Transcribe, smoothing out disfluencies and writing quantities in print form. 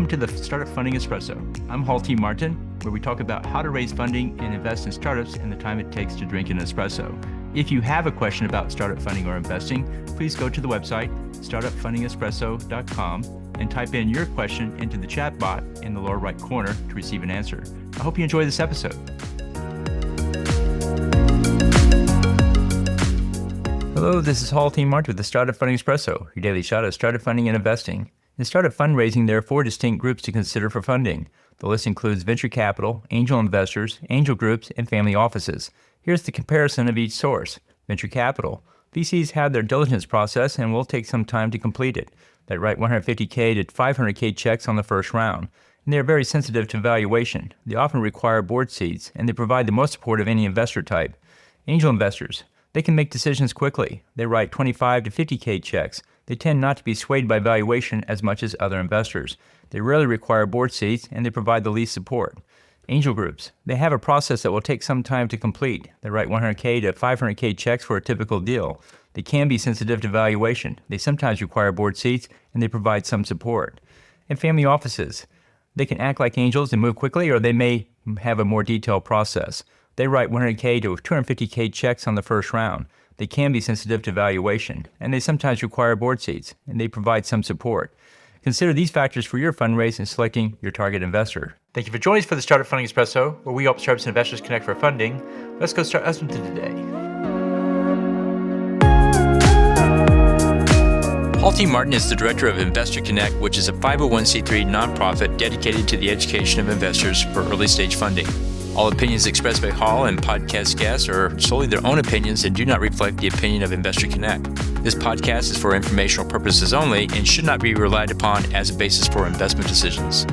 Welcome to the Startup Funding Espresso. I'm Hall T. Martin, where we talk about how to raise funding and invest in startups and the time it takes to drink an espresso. If you have a question about startup funding or investing, please go to the website, startupfundingespresso.com, and type in your question into the chat bot in the lower right corner to receive an answer. I hope you enjoy this episode. Hello, this is Hall T. Martin with the Startup Funding Espresso, your daily shot of startup funding and investing. In startup fundraising, there are 4 distinct groups to consider for funding. The list includes venture capital, angel investors, angel groups, and family offices. Here's the comparison of each source. Venture capital. VCs have their diligence process and will take some time to complete it. They write $150K to $500K checks on the first round, and they are very sensitive to valuation. They often require board seats, and they provide the most support of any investor type. Angel investors. They can make decisions quickly. They write $25 to $50K checks. They tend not to be swayed by valuation as much as other investors. They rarely require board seats, and they provide the least support. Angel groups. They have a process that will take some time to complete. They write $100K to $500K checks for a typical deal. They can be sensitive to valuation. They sometimes require board seats, and they provide some support. And family offices. They can act like angels and move quickly, or they may have a more detailed process. They write $100K to $250K checks on the first round. They can be sensitive to valuation, and they sometimes require board seats, and they provide some support. Consider these factors for your fundraise in selecting your target investor. Thank you for joining us for the Startup Funding Espresso, where we help startups and investors connect for funding. Let's go start us today. Hall T. Martin is the director of Investor Connect, which is a 501c3 nonprofit dedicated to the education of investors for early stage funding. All opinions expressed by Hall and podcast guests are solely their own opinions and do not reflect the opinion of Investor Connect. This podcast is for informational purposes only and should not be relied upon as a basis for investment decisions.